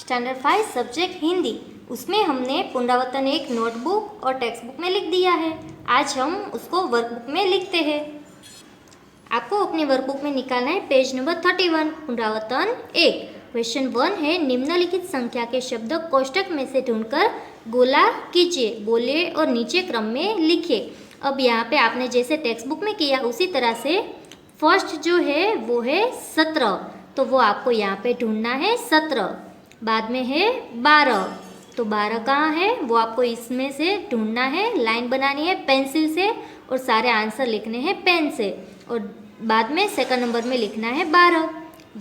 Standard 5 subject Hindi, उसमें हमने पुनरावर्तन एक नोटबुक और टेक्स्ट बुक में लिख दिया है। आज हम उसको वर्कबुक में लिखते हैं। आपको अपने वर्कबुक में निकालना है पेज नंबर 31, पुनरावर्तन 1। क्वेश्चन 1 है, निम्नलिखित संख्या के शब्द कोष्टक में से ढूंढकर गोला कीजिए, बोलिए और नीचे क्रम में लिखिए। अब यहाँ पे आपने जैसे टेक्स्ट बुक में किया उसी तरह से फर्स्ट जो है वो है 17, तो वो आपको यहाँ पे ढूंढना है 17। बाद में है 12, तो 12 कहाँ है वो आपको इसमें से ढूंढना है, लाइन बनानी है पेंसिल से और सारे आंसर लिखने हैं पेन से। और बाद में सेकंड नंबर में लिखना है 12।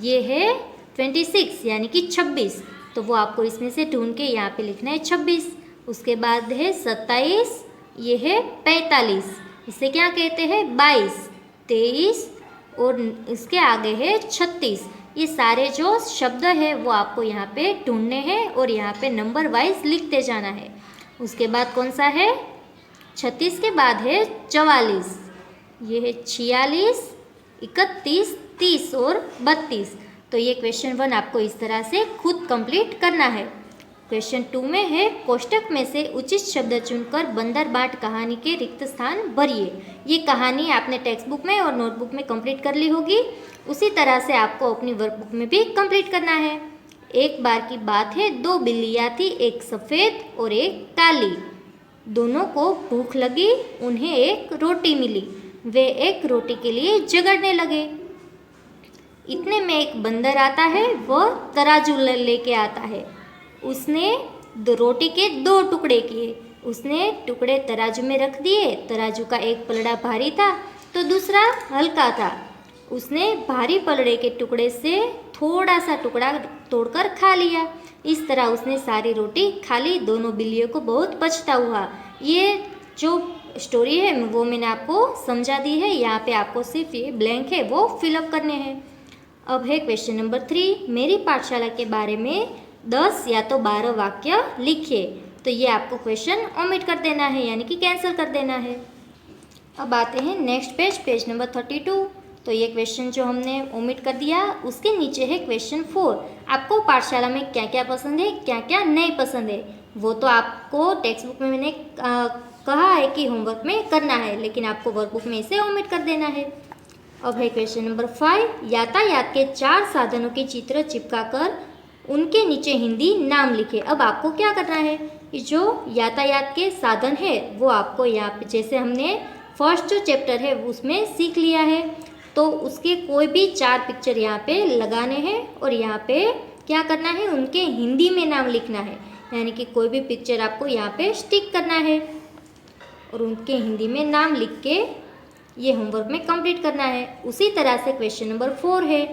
ये है 26 यानी कि 26, तो वो आपको इसमें से ढूंढ के यहाँ पे लिखना है 26। उसके बाद है 27, ये है 45, इसे क्या कहते हैं 22, 23 और इसके आगे है 36। ये सारे जो शब्द है वो आपको यहाँ पे ढूंढने हैं और यहाँ पे नंबर वाइज लिखते जाना है। उसके बाद कौन सा है 36 के बाद है 44, ये है 46, 31, 30 और 32। तो ये क्वेश्चन 1 आपको इस तरह से खुद कंप्लीट करना है। क्वेश्चन 2 में है, कोष्टक में से उचित शब्द चुनकर बंदर बाट कहानी के रिक्त स्थान भरिए। ये कहानी आपने टेक्स्ट बुक में और नोटबुक में कंप्लीट कर ली होगी, उसी तरह से आपको अपनी वर्कबुक में भी कंप्लीट करना है। एक बार की बात है, 2 बिल्लियाँ थी, एक सफ़ेद और एक काली। दोनों को भूख लगी, उन्हें एक रोटी मिली। वे एक रोटी के लिए झगड़ने लगे। इतने में एक बंदर आता है, वह तराजू लेके आता है। उसने रोटी के 2 टुकड़े किए। उसने टुकड़े तराजू में रख दिए। तराजू का एक पलड़ा भारी था तो दूसरा हल्का था। उसने भारी पलड़े के टुकड़े से थोड़ा सा टुकड़ा तोड़कर खा लिया। इस तरह उसने सारी रोटी खा ली। दोनों बिल्लियों को बहुत पछता हुआ। ये जो स्टोरी है वो मैंने आपको समझा दी है। यहाँ पे आपको सिर्फ ये ब्लैंक है वो फिलअप करने हैं। अब है क्वेश्चन नंबर 3, मेरी पाठशाला के बारे में 10 या तो 12 वाक्य लिखिए। तो ये आपको क्वेश्चन ओमिट कर देना है, यानी कि कैंसिल कर देना है। अब आते हैं नेक्स्ट पेज, पेज नंबर 32। तो ये क्वेश्चन जो हमने ओमिट कर दिया उसके नीचे है क्वेश्चन 4, आपको पाठशाला में क्या क्या पसंद है, क्या क्या नहीं पसंद है। वो तो आपको टेक्स्ट बुक में मैंने कहा है कि होमवर्क में करना है, लेकिन आपको वर्कबुक में इसे ओमिट कर देना है। अब है क्वेश्चन नंबर 5, यातायात के 4 साधनों के चित्र चिपकाकर उनके नीचे हिंदी नाम लिखे। अब आपको क्या करना है, जो यातायात के साधन है वो आपको यहाँ पे जैसे हमने फर्स्ट जो चैप्टर है उसमें सीख लिया है, तो उसके कोई भी 4 पिक्चर यहाँ पे लगाने हैं और यहाँ पे क्या करना है, उनके हिंदी में नाम लिखना है। यानी कि कोई भी पिक्चर आपको यहाँ पे स्टिक करना है और उनके हिंदी में नाम लिख के ये होमवर्क में कंप्लीट करना है। उसी तरह से क्वेश्चन नंबर 4 है,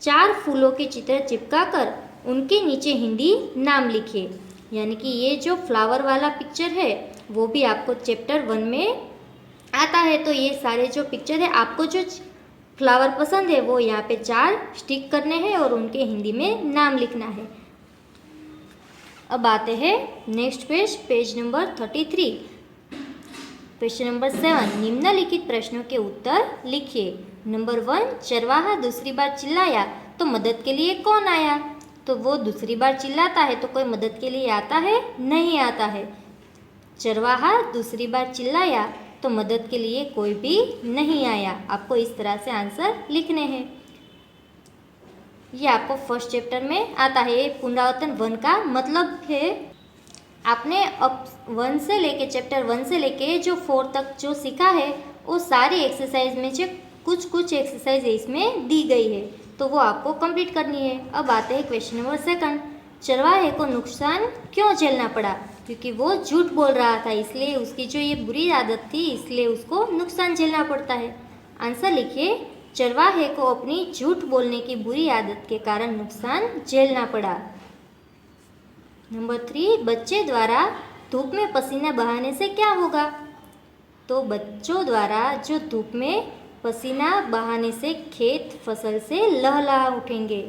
4 फूलों के चित्र चिपकाकर उनके नीचे हिंदी नाम लिखिए। यानी कि ये जो फ्लावर वाला पिक्चर है वो भी आपको चैप्टर 1 में आता है। तो ये सारे जो पिक्चर है आपको जो फ्लावर पसंद है वो यहाँ पे 4 स्टिक करने हैं और उनके हिंदी में नाम लिखना है। अब आते हैं next page, page number 33। Question number 7, निम्नलिखित प्रश्नों के उत्तर लिखिए। नंबर 1, चरवाहा दूसरी बार चिल्लाया तो मदद के लिए कौन आया। तो वो दूसरी बार चिल्लाता है तो कोई मदद के लिए आता है, नहीं आता है। चरवाहा दूसरी बार चिल्लाया तो मदद के लिए कोई भी नहीं आया। आपको इस तरह से आंसर लिखने हैं। ये आपको फर्स्ट चैप्टर में आता है। ये पुनरावर्तन 1 का मतलब है आपने अब 1 से लेके चैप्टर 1 से लेके जो 4 तक जो सीखा है वो सारी एक्सरसाइज में जो कुछ एक्सरसाइज इसमें दी गई है तो वो आपको कंप्लीट करनी है। अब आते हैं क्वेश्चन नंबर 2, चरवाहे को नुकसान क्यों झेलना पड़ा। क्योंकि वो झूठ बोल रहा था, इसलिए उसकी जो ये बुरी आदत थी इसलिए उसको नुकसान झेलना पड़ता है। आंसर लिखिए, चरवाहे को अपनी झूठ बोलने की बुरी आदत के कारण नुकसान झेलना पड़ा। नंबर 3, बच्चे द्वारा धूप में पसीना बहाने से क्या होगा। तो बच्चों द्वारा जो धूप में पसीना बहाने से खेत फसल से लहलहा उठेंगे।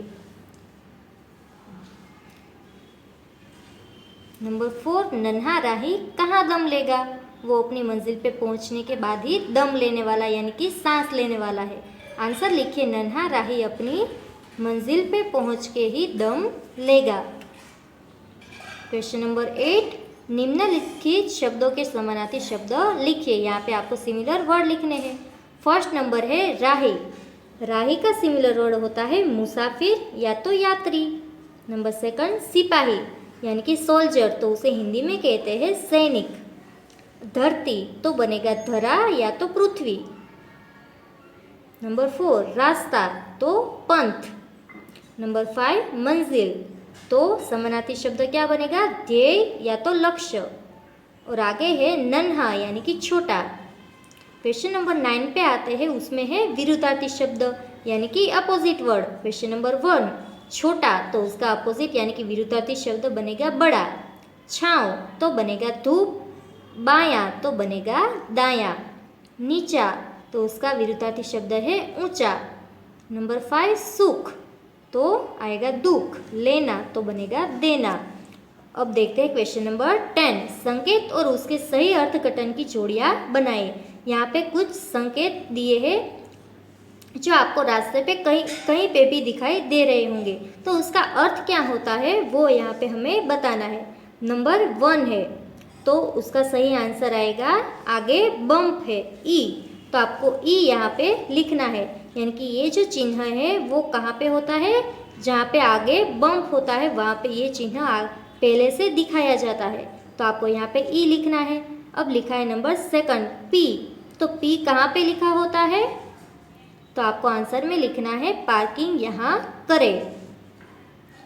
नंबर 4, नन्हा राही कहाँ दम लेगा। वो अपनी मंजिल पे पहुंचने के बाद ही दम लेने वाला यानी कि सांस लेने वाला है। आंसर लिखिए, नन्हा राही अपनी मंजिल पे पहुंच के ही दम लेगा। क्वेश्चन नंबर 8, निम्नलिखित शब्दों के समानार्थी शब्द लिखिए। यहाँ पे आपको सिमिलर वर्ड लिखने हैं। फर्स्ट नंबर है राही। राही का सिमिलर वर्ड होता है मुसाफिर या तो यात्री। नंबर सेकंड सिपाही यानी कि सोल्जर, तो उसे हिंदी में कहते हैं सैनिक। धरती तो बनेगा धरा या तो पृथ्वी। नंबर 4 रास्ता तो पंथ। नंबर 5 मंजिल, तो समानार्थी शब्द क्या बनेगा ध्येय या तो लक्ष्य। और आगे है नन्हा यानी कि छोटा। क्वेश्चन नंबर 9 पे आते हैं, उसमें है विरुद्धार्थी शब्द यानी कि अपोजिट वर्ड। क्वेश्चन नंबर 1 छोटा, तो उसका अपोजिट यानी कि विरुद्धार्थी शब्द बनेगा बड़ा। छाँव तो बनेगा धूप। बायां तो बनेगा दायां। नीचा तो उसका विरुद्धार्थी शब्द है ऊंचा। नंबर 5 सुख तो आएगा दुख। लेना तो बनेगा देना। अब देखते हैं क्वेश्चन नंबर 10, संकेत और उसके सही अर्थघटन की जोड़ियां बनाएं। यहाँ पे कुछ संकेत दिए हैं जो आपको रास्ते पे कहीं कहीं पे भी दिखाई दे रहे होंगे, तो उसका अर्थ क्या होता है वो यहाँ पे हमें बताना है। नंबर 1 है, तो उसका सही आंसर आएगा आगे बम्प है ई, तो आपको ई यहाँ पे लिखना है। यानी कि ये जो चिन्ह है वो कहाँ पे होता है, जहाँ पे आगे बम्प होता है वहाँ पे ये चिन्ह पहले से दिखाया जाता है, तो आपको यहाँ पे ई लिखना है। अब लिखा है नंबर 2 पी, तो पी कहाँ पे लिखा होता है, तो आपको आंसर में लिखना है पार्किंग यहाँ करें।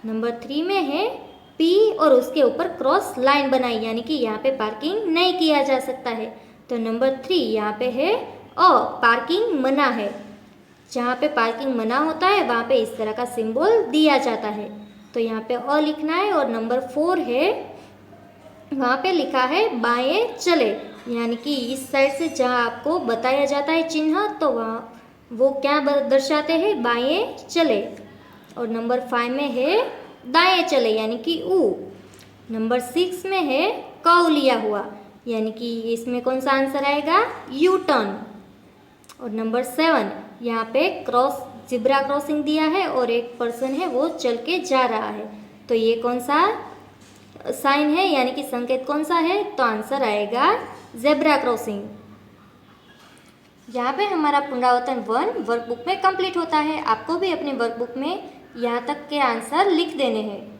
नंबर 3 में है पी और उसके ऊपर क्रॉस लाइन बनाई, यानी कि यहाँ पे पार्किंग नहीं किया जा सकता है। तो नंबर 3 यहाँ पे है पार्किंग मना है। जहाँ पे पार्किंग मना होता है वहाँ पे इस तरह का सिंबल दिया जाता है, तो यहाँ पे लिखना है। और नंबर 4 है, वहाँ पे लिखा है बाएं चले, यानी कि इस साइड से जहाँ आपको बताया जाता है चिन्ह, तो वहाँ वो क्या दर्शाते हैं बाएं चले। और नंबर 5 में है दाएं चले, यानी कि ऊ। नंबर 6 में है कौ लिया हुआ, यानी कि इसमें कौन सा आंसर आएगा यू टर्न। और नंबर 7 यहाँ पे जिब्रा क्रॉसिंग दिया है और एक पर्सन है वो चल के जा रहा है, तो ये कौन सा साइन है, यानी कि संकेत कौन सा है, तो आंसर आएगा जेब्रा क्रॉसिंग। यहाँ पे हमारा पुनरावर्तन 1 वर्कबुक में कंप्लीट होता है। आपको भी अपने वर्कबुक में यहाँ तक के आंसर लिख देने हैं।